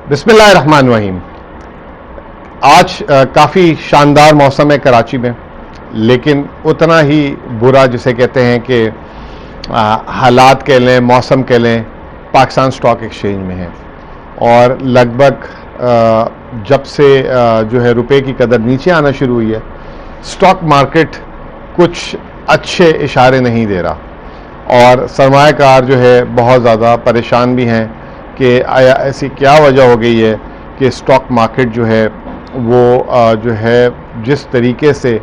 बिस्मिल्लाहिर्रहमानिर्रहीम। आज काफ़ी शानदार मौसम है कराची में, लेकिन उतना ही बुरा जिसे कहते हैं कि हालात कह लें, मौसम कह लें, पाकिस्तान स्टॉक एक्सचेंज में है। और लगभग जब से जो है रुपए की कदर नीचे आना शुरू हुई है, स्टॉक मार्केट कुछ अच्छे इशारे नहीं दे रहा और सरमायाकार जो है बहुत ज़्यादा परेशान भी हैं कि ऐसी क्या वजह हो गई है कि स्टॉक मार्केट जो है वो जो है जिस तरीके से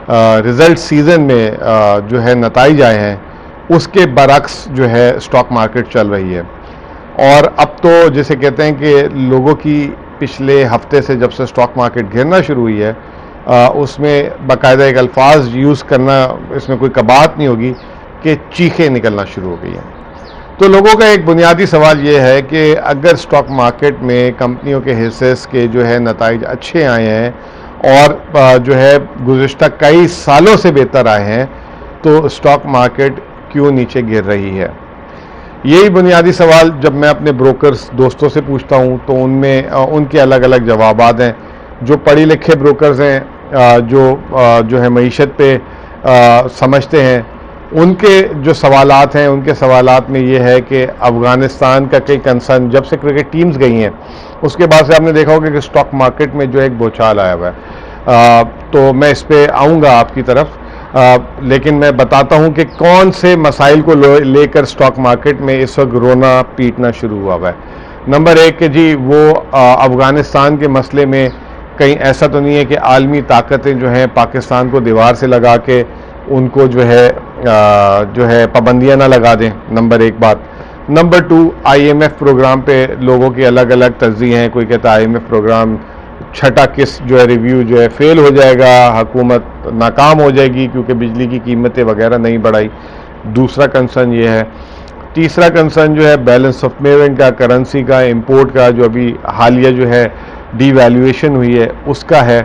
रिज़ल्ट सीज़न में जो है नताइज आए हैं उसके बरक्स जो है स्टॉक मार्केट चल रही है। और अब तो जिसे कहते हैं कि लोगों की पिछले हफ्ते से जब से स्टॉक मार्केट गिरना शुरू हुई है उसमें बाकायदा एक अल्फाज यूज़ करना, इसमें कोई कबात नहीं होगी कि चीखें निकलना शुरू हो गई हैं। तो लोगों का एक बुनियादी सवाल ये है कि अगर स्टॉक मार्केट में कंपनियों के हिस्से के जो है नताइज अच्छे आए हैं और जो है गुज़िश्ता कई सालों से बेहतर आए हैं, तो स्टॉक मार्केट क्यों नीचे गिर रही है? यही बुनियादी सवाल जब मैं अपने ब्रोकर्स दोस्तों से पूछता हूँ तो उनमें उनके अलग अलग जवाबात हैं। जो पढ़े लिखे ब्रोकर्स हैं, जो है मईशत पे समझते हैं, उनके जो सवालात हैं, उनके सवालात में ये है कि अफ़गानिस्तान का कई कंसर्न जब से क्रिकेट टीम्स गई हैं उसके बाद से आपने देखा होगा कि स्टॉक मार्केट में जो एक बोछाल आया हुआ है। तो मैं इस पर आऊँगा आपकी तरफ, लेकिन मैं बताता हूँ कि कौन से मसाइल को लेकर स्टॉक मार्केट में इस वक्त रोना पीटना शुरू हुआ है। नंबर एक कि जी वो अफ़गानिस्तान के मसले में कहीं ऐसा तो नहीं है कि आलमी ताकतें जो हैं पाकिस्तान को दीवार से लगा के उनको जो है पाबंदियां ना लगा दें। नंबर एक बात। नंबर टू, IMF प्रोग्राम पे लोगों की अलग अलग तरजीह हैं। कोई कहता है IMF प्रोग्राम छठा किस्त जो है रिव्यू जो है फेल हो जाएगा, हुकूमत नाकाम हो जाएगी क्योंकि बिजली की कीमतें वगैरह नहीं बढ़ाई। दूसरा कंसर्न ये है। तीसरा कंसर्न जो है बैलेंस ऑफ पेमेंट का, करेंसी का, इंपोर्ट का, जो अभी हालिया जो है डीवैल्यूएशन हुई है उसका है।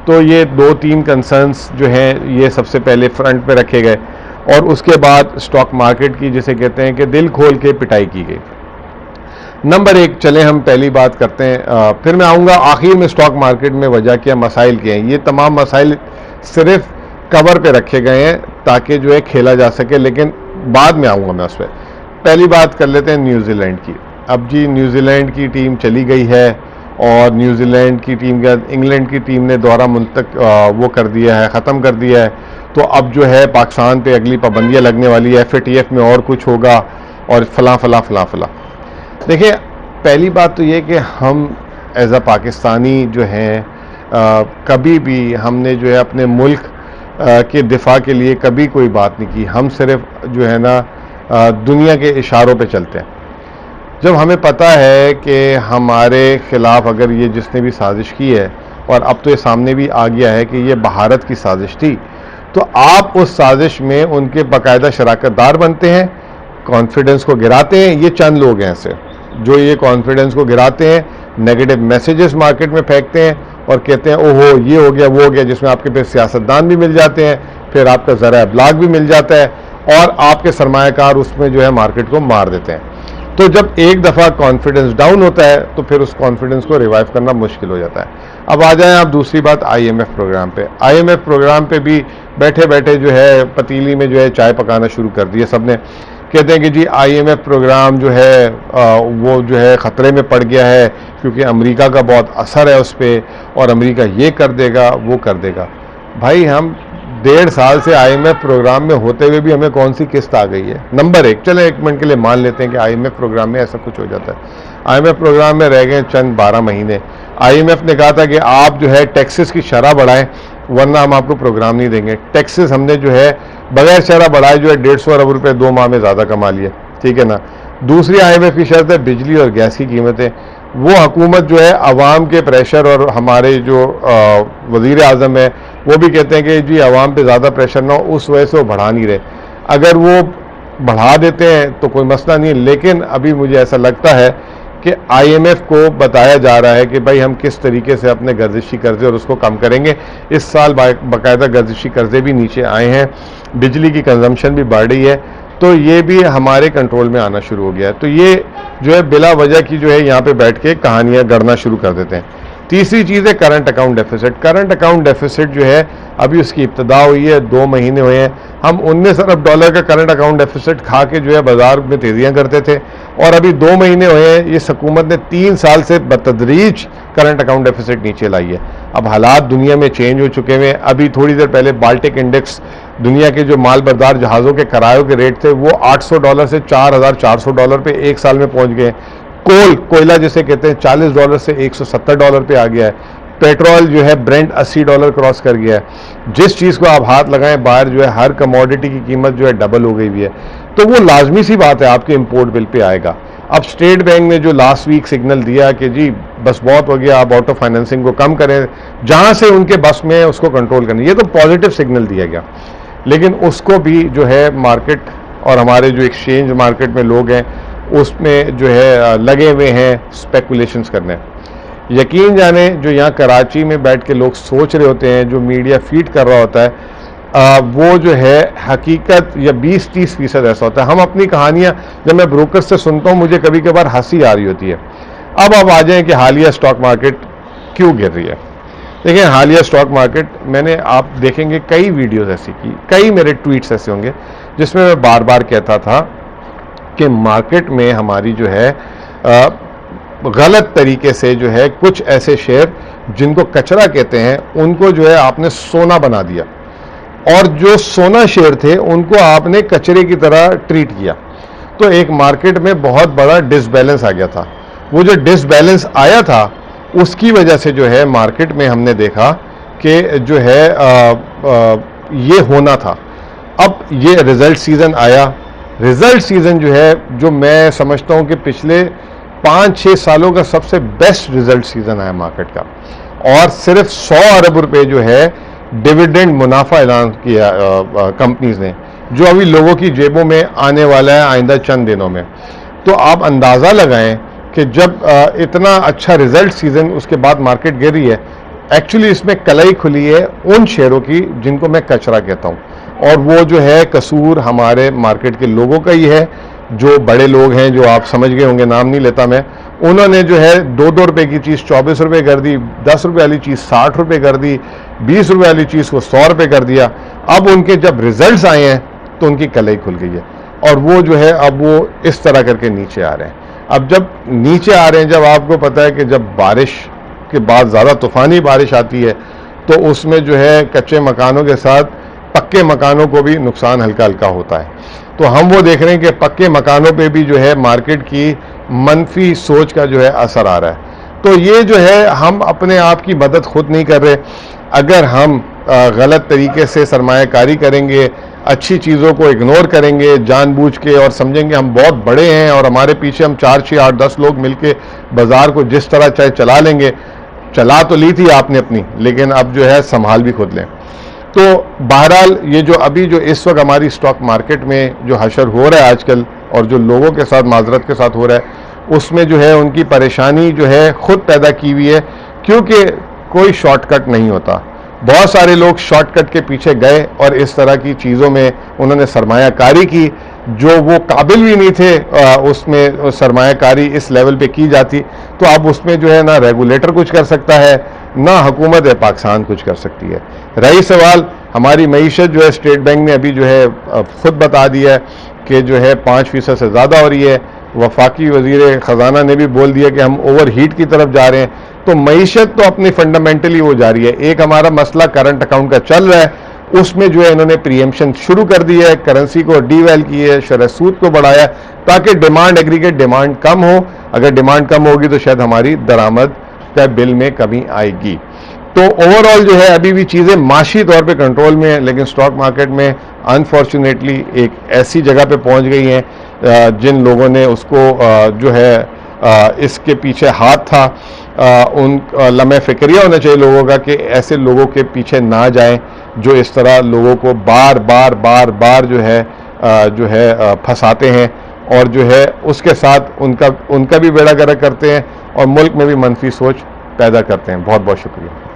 तो ये दो तीन कंसर्न्स जो हैं ये सबसे पहले फ्रंट पे रखे गए और उसके बाद स्टॉक मार्केट की जिसे कहते हैं कि दिल खोल के पिटाई की गई। नंबर एक, चले हम पहली बात करते हैं, फिर मैं आऊँगा आखिर में स्टॉक मार्केट में वजह क्या, मसाइल क्या हैं। ये तमाम मसाइल सिर्फ कवर पे रखे गए हैं ताकि जो है खेला जा सके, लेकिन बाद में आऊँगा मैं उस पर। पहली बात कर लेते हैं न्यूजीलैंड की। अब जी न्यूजीलैंड की टीम चली गई है और न्यूजीलैंड की टीम का इंग्लैंड की टीम ने दौरा वो कर दिया है, ख़त्म कर दिया है। तो अब जो है पाकिस्तान पे अगली पाबंदियाँ लगने वाली है, FATF में और कुछ होगा और फला। देखिए, पहली बात तो ये कि हम एज अ पाकिस्तानी जो हैं कभी भी हमने जो है अपने मुल्क के दिफा के लिए कभी कोई बात नहीं की। हम सिर्फ जो है ना दुनिया के इशारों पे चलते हैं। जब हमें पता है कि हमारे ख़िलाफ़ अगर ये जिसने भी साजिश की है, और अब तो ये सामने भी आ गया है कि ये भारत की साजिश थी, तो आप उस साजिश में उनके बाकायदा शराकतदार बनते हैं, कॉन्फिडेंस को गिराते हैं। ये चंद लोग हैं ऐसे जो ये कॉन्फिडेंस को गिराते हैं, नेगेटिव मैसेजेस मार्केट में फेंकते हैं और कहते हैं ओहो ये हो गया वो हो गया, जिसमें आपके फिर सियासतदान भी मिल जाते हैं, फिर आपका ज़रा अबलाग भी मिल जाता है और आपके सरमायाकार उसमें जो है मार्केट को मार देते हैं। तो जब एक दफ़ा कॉन्फिडेंस डाउन होता है तो फिर उस कॉन्फिडेंस को रिवाइव करना मुश्किल हो जाता है। अब आ जाएं आप दूसरी बात IMF प्रोग्राम पे। IMF प्रोग्राम पे भी बैठे बैठे जो है पतीली में जो है चाय पकाना शुरू कर दी है सबने। कहते हैं कि जी IMF प्रोग्राम जो है वो जो है ख़तरे में पड़ गया है क्योंकि अमेरिका का बहुत असर है उस पर और अमेरिका ये कर देगा वो कर देगा। भाई, हम 1.5 साल से IMF प्रोग्राम में होते हुए भी हमें कौन सी किस्त आ गई है? नंबर एक, चले एक मिनट के लिए मान लेते हैं कि IMF प्रोग्राम में ऐसा कुछ हो जाता है। IMF प्रोग्राम में रह गए चंद 12 महीने। IMF ने कहा था कि आप जो है टैक्सेस की शरह बढ़ाएं वरना हम आपको प्रोग्राम नहीं देंगे। टैक्सेस हमने जो है बगैर शरह बढ़ाए जो है 150 अरब रुपये 2 माह में ज़्यादा कमा लिए, ठीक है ना। दूसरी IMF की शर्त है बिजली और गैस की कीमतें। वो हुकूमत जो है अवाम के प्रेशर, और हमारे जो वज़ीर आज़म है वो भी कहते हैं कि जी अवाम पे ज़्यादा प्रेशर ना हो, उस वजह से वो बढ़ा नहीं रहे। अगर वो बढ़ा देते हैं तो कोई मसला नहीं है, लेकिन अभी मुझे ऐसा लगता है कि IMF को बताया जा रहा है कि भाई हम किस तरीके से अपने गर्दिशी कर्जे और उसको कम करेंगे। इस साल बाकायदा गर्दिशी कर्जे भी नीचे आए हैं, बिजली की कंजम्पशन भी बढ़ रही है। तो ये भी हमारे कंट्रोल में आना शुरू हो गया है। तो ये जो है बिला वजह की जो है यहाँ पे बैठ के कहानियाँ गढ़ना शुरू कर देते हैं। तीसरी चीज़ है current account deficit. Current account deficit जो है अभी उसकी इब्तदा हुई है, 2 महीने हुए हैं। हम $19 अरब का करंट अकाउंट डेफिसिट खा के जो है बाजार में तेजियां करते थे, और अभी 2 महीने हुए हैं इस हुकूमत ने 3 साल से बतदरीज करंट अकाउंट डेफिसिट नीचे लाई है। अब हालात दुनिया में चेंज हो चुके हैं। अभी थोड़ी देर पहले बाल्टिक इंडेक्स, दुनिया के जो माल बरदार जहाज़ों के किरायों के रेट थे वो $800 से $4,400 पे एक साल में पहुंच गए। कोयला जिसे कहते हैं $40 से $170 पे आ गया है। पेट्रोल जो है ब्रेंट $80 क्रॉस कर गया है। जिस चीज़ को आप हाथ लगाएं बाहर जो है हर कमोडिटी की कीमत जो है डबल हो गई हुई है। तो वो लाजमी सी बात है आपके इंपोर्ट बिल पे आएगा। अब स्टेट बैंक ने जो लास्ट वीक सिग्नल दिया कि जी बस बहुत हो गया, आप ऑटो फाइनेंसिंग को कम करें, जहां से उनके बस में है उसको कंट्रोल करें, ये तो पॉजिटिव सिग्नल दिया गया। लेकिन उसको भी जो है मार्केट और हमारे जो एक्सचेंज मार्केट में लोग हैं उसमें जो है लगे हुए हैं स्पेकुलेशंस करने। यकीन जाने जो यहाँ कराची में बैठ के लोग सोच रहे होते हैं, जो मीडिया फीड कर रहा होता है, वो जो है हकीकत या 20-30% ऐसा होता है। हम अपनी कहानियाँ जब मैं ब्रोकर से सुनता हूँ मुझे कभी कभार हंसी आ रही होती है। अब आ जाएं कि हालिया स्टॉक मार्केट क्यों गिर रही है। देखिए हालिया स्टॉक मार्केट, मैंने आप देखेंगे कई वीडियोस ऐसी की, कई मेरे ट्वीट्स ऐसे होंगे जिसमें मैं बार बार कहता था कि मार्केट में हमारी जो है गलत तरीके से जो है कुछ ऐसे शेयर जिनको कचरा कहते हैं उनको जो है आपने सोना बना दिया, और जो सोना शेयर थे उनको आपने कचरे की तरह ट्रीट किया। तो एक मार्केट में बहुत बड़ा डिसबैलेंस आ गया था। वो जो डिसबैलेंस आया था उसकी वजह से जो है मार्केट में हमने देखा कि जो है ये होना था। अब ये रिजल्ट सीजन आया। रिजल्ट सीजन जो है, जो मैं समझता हूं कि पिछले 5-6 सालों का सबसे बेस्ट रिजल्ट सीजन आया मार्केट का, और सिर्फ 100 अरब रुपए जो है डिविडेंड मुनाफा ऐलान किया कंपनीज ने, जो अभी लोगों की जेबों में आने वाला है आइंदा चंद दिनों में। तो आप अंदाज़ा लगाएं कि जब इतना अच्छा रिजल्ट सीजन उसके बाद मार्केट गिर रही है, एक्चुअली इसमें कलाई खुली है उन शेयरों की जिनको मैं कचरा कहता हूँ, और वो जो है कसूर हमारे मार्केट के लोगों का ही है, जो बड़े लोग हैं, जो आप समझ गए होंगे, नाम नहीं लेता मैं। उन्होंने जो है 2-2 रुपए की चीज़ 24 रुपए कर दी, 10 रुपए वाली चीज़ 60 रुपए कर दी, 20 रुपए वाली चीज़ को 100 रुपए कर दिया। अब उनके जब रिजल्ट्स आए हैं तो उनकी कलाई खुल गई है, और वो जो है अब वो इस तरह करके नीचे आ रहे हैं। अब जब नीचे आ रहे हैं, जब आपको पता है कि जब बारिश के बाद ज़्यादा तूफ़ानी बारिश आती है तो उसमें जो है कच्चे मकानों के साथ पक्के मकानों को भी नुकसान हल्का हल्का होता है। तो हम वो देख रहे हैं कि पक्के मकानों पे भी जो है मार्केट की मनफी सोच का जो है असर आ रहा है। तो ये जो है हम अपने आप की मदद खुद नहीं कर रहे। अगर हम गलत तरीके से सरमायाकारी करेंगे, अच्छी चीज़ों को इग्नोर करेंगे जानबूझ के, और समझेंगे हम बहुत बड़े हैं और हमारे पीछे हम 4, 6, 8, 10 लोग मिलके बाजार को जिस तरह चाहे चला लेंगे, चला तो ली थी आपने अपनी, लेकिन अब जो है संभाल भी खुद लें। तो बहरहाल ये जो अभी जो इस वक्त हमारी स्टॉक मार्केट में जो हशर हो रहा है आजकल, और जो लोगों के साथ माजरत के साथ हो रहा है, उसमें जो है उनकी परेशानी जो है खुद पैदा की हुई है, क्योंकि कोई शॉर्टकट नहीं होता। बहुत सारे लोग शॉर्टकट के पीछे गए और इस तरह की चीज़ों में उन्होंने सरमायाकारी की, जो वो काबिल भी नहीं थे उसमें सरमायाकारी इस लेवल पे की जाती। तो अब उसमें जो है ना रेगुलेटर कुछ कर सकता है, ना हुकूमत पाकिस्तान कुछ कर सकती है। रही सवाल हमारी मईशत, जो है स्टेट बैंक ने अभी जो है खुद बता दिया है कि जो है 5% से ज़्यादा हो रही है। वफाकी वजीर ख़जाना ने भी बोल दिया कि हम ओवर हीट की तरफ जा रहे हैं। तो मईशत तो अपनी फंडामेंटली वो जा रही है। एक हमारा मसला करंट अकाउंट का चल रहा है, उसमें जो है इन्होंने प्रीएम्पशन शुरू कर दी है, करेंसी को डीवैल की है, शरह सूद को बढ़ाया, ताकि डिमांड, एग्रीगेट डिमांड कम हो। अगर डिमांड कम होगी तो शायद हमारी दरामद के बिल में कमी आएगी। तो ओवरऑल जो है अभी भी चीज़ें माशी तौर पे कंट्रोल में है, लेकिन स्टॉक मार्केट में अनफॉर्चुनेटली एक ऐसी जगह पे पहुंच गई हैं जिन लोगों ने उसको जो है इसके पीछे हाथ था, उन लम्हे फिक्रिया होना चाहिए लोगों का कि ऐसे लोगों के पीछे ना जाएं जो इस तरह लोगों को बार बार जो है फंसाते हैं, और जो है उसके साथ उनका भी बेड़ा गर्क करते हैं और मुल्क में भी मनफी सोच पैदा करते हैं। बहुत बहुत शुक्रिया।